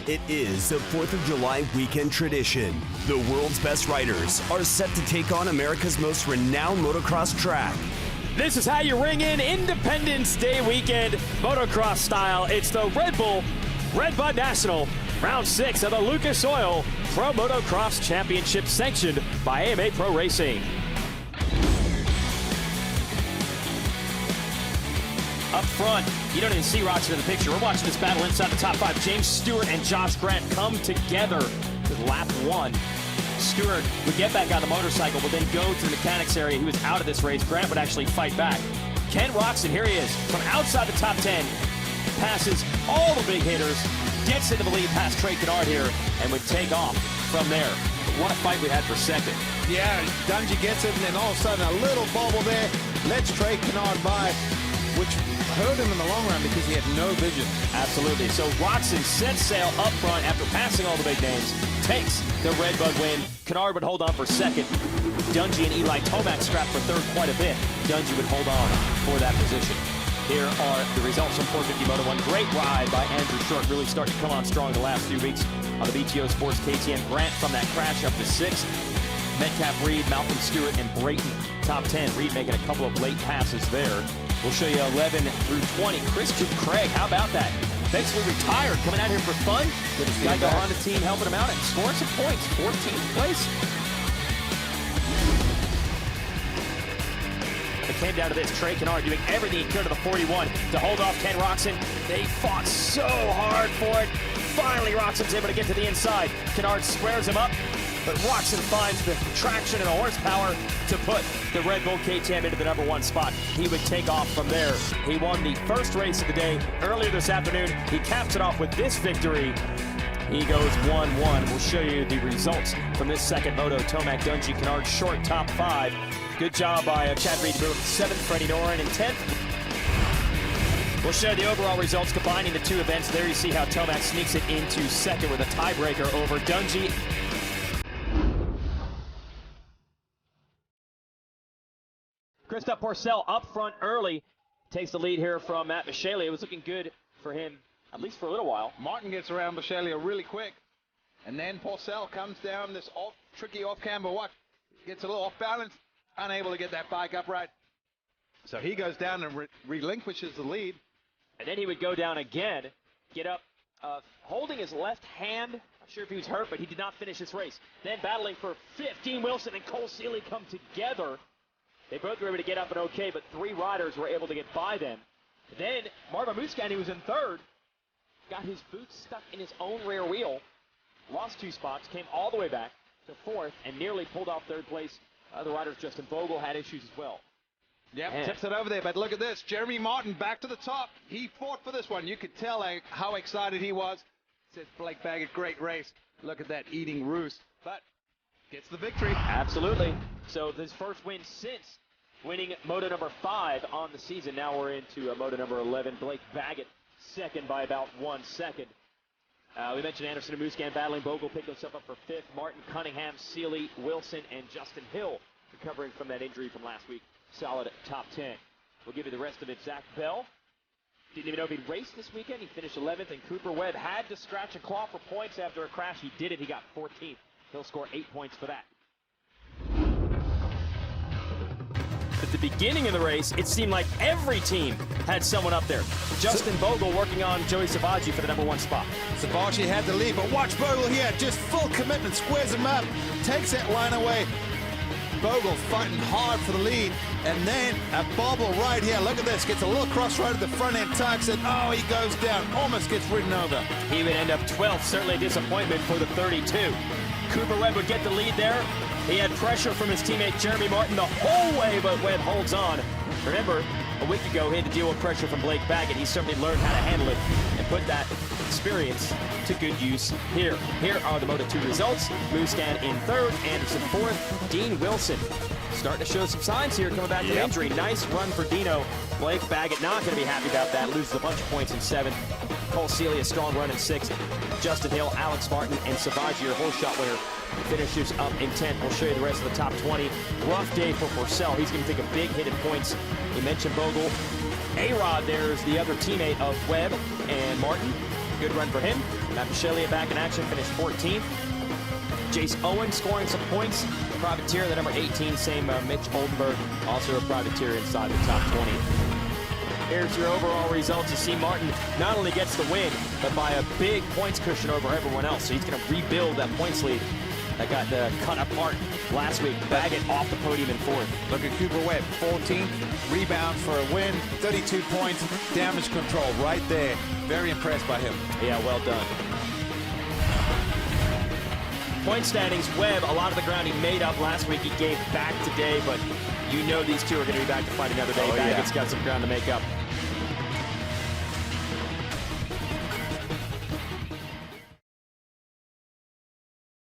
It is the 4th of July weekend tradition. The world's best riders are set to take on America's most renowned motocross track. This is how you ring in Independence Day weekend, motocross style. It's the Red Bull RedBud National, round 6 of the Lucas Oil Pro Motocross Championship, sanctioned by AMA Pro Racing. Up front, you don't even see Roczen in the picture. We're watching this battle inside the top 5. James Stewart and Josh Grant come together to lap 1. Stewart would get back on the motorcycle, but then go to the mechanics area. He was out of this race. Grant would actually fight back. Ken Roczen, here he is, from outside the top 10, passes all the big hitters, gets into the lead past Trey Canard here, and would take off from there. But what a fight we had for second. Yeah, Dungey gets it, and then all of a sudden a little bobble there lets Trey Canard by, which hurt him in the long run because he had no vision. Absolutely. So Roczen sets sail up front after passing all the big names, takes the RedBud win. Canard would hold on for second. Dungey and Eli Tomac strapped for third quite a bit. Dungey would hold on for that position. Here are the results from 450 Moto 1. Great ride by Andrew Short, really starting to come on strong the last few weeks on the BTO Sports KTM. Grant from that crash up to 6th. Metcalf, Reed, Malcolm Stewart, and Brayton top 10. Reed making a couple of late passes there. We'll show you 11 through 20. Christian Craig, how about that? Basically retired, coming out here for fun. Got the Honda team helping him out and scoring some points. 14th place. It came down to this. Trey Canard doing everything he could to the 41 to hold off Ken Roczen. They fought so hard for it. Finally, Roczen's able to get to the inside. Canard squares him up, but Roczen finds the traction and the horsepower to put the Red Bull KTM into the #1 spot. He would take off from there. He won the first race of the day earlier this afternoon. He caps it off with this victory. He goes 1-1. We'll show you the results from this second moto. Tomac, Dungey, Canard, Short, top 5. Good job by Chad Reed to move 7th, Freddie Noren in 10th. We'll show you the overall results combining the two events. There you see how Tomac sneaks it into second with a tiebreaker over Dungey. Christophe Porcel up front early, takes the lead here from Matt Michele. It was looking good for him, at least for a little while. Martin gets around Michele really quick, and then Porcel comes down this tricky off-camber watch, gets a little off balance, unable to get that bike upright. So he goes down and relinquishes the lead. And then he would go down again, get up, holding his left hand. Not sure if he was hurt, but he did not finish this race. Then battling for 5th, Dean Wilson and Cole Seeley come together. They both were able to get up and okay, but 3 riders were able to get by them. Then Marvin Muscan, who was in 3rd, got his boots stuck in his own rear wheel, lost 2 spots, came all the way back to 4th, and nearly pulled off 3rd place. Other riders, Justin Bogle, had issues as well. Yeah, tips it over there, but look at this. Jeremy Martin back to the top. He fought for this one. You could tell how excited he was. Says Blake Baggett, great race. Look at that eating roost, but gets the victory. Absolutely. So his first win since winning moto number 5 on the season. Now we're into moto number 11. Blake Baggett second by about 1 second. We mentioned Anderson and Muscan battling. Bogle picked himself up for 5th. Martin, Cunningham, Seeley, Wilson, and Justin Hill recovering from that injury from last week. Solid top 10. We'll give you the rest of it. Zach Bell didn't even know if he'd raced this weekend. He finished 11th, and Cooper Webb had to scratch a claw for points after a crash. He did it. He got 14th. He'll score 8 points for that. At the beginning of the race, it seemed like every team had someone up there. Justin Bogle working on Joey Savaggi for the #1 spot. Savaggi had the lead, but watch Bogle here. Just full commitment, squares him up, takes that line away. Bogle fighting hard for the lead, and then a bobble right here. Look at this, gets a little cross right at the front end, tucks it. Oh, he goes down, almost gets ridden over. He would end up 12th, certainly a disappointment for the 32. Cooper Webb would get the lead there. He had pressure from his teammate Jeremy Martin the whole way, but Webb holds on. Remember, a week ago he had to deal with pressure from Blake Baggett. He certainly learned how to handle it and put that experience to good use here. Here are the Moto 2 results. Muscan in 3rd, Anderson 4th, Dean Wilson starting to show some signs here, coming back from injury. Nice run for Dino. Blake Baggett not going to be happy about that. Loses a bunch of points in 7th. Cole Seeley a strong run in 6th. Justin Hill, Alex Martin, and Savaggi, your whole shot winner, finishes up in 10th. We'll show you the rest of the top 20. Rough day for Porcel. He's going to take a big hit in points. We mentioned Bogle. A-Rod there is the other teammate of Webb and Martin. good run for him. Matt Michelia back in action, finished 14th. Jace Owen scoring some points. Privateer, the number 18, same Mitch Oldenburg, also a privateer inside the top 20. Here's your overall results. You see Martin not only gets the win, but by a big points cushion over everyone else. So he's going to rebuild that points lead that got cut apart last week. Baggett off the podium in 4th. Look at Cooper Webb, 14th, rebound for a win, 32 points, damage control right there. Very impressed by him. Yeah, well done. Point standings, Webb, a lot of the ground he made up last week, he gave back today, but you know these two are going to be back to fight another day. Baggett's got some ground to make up.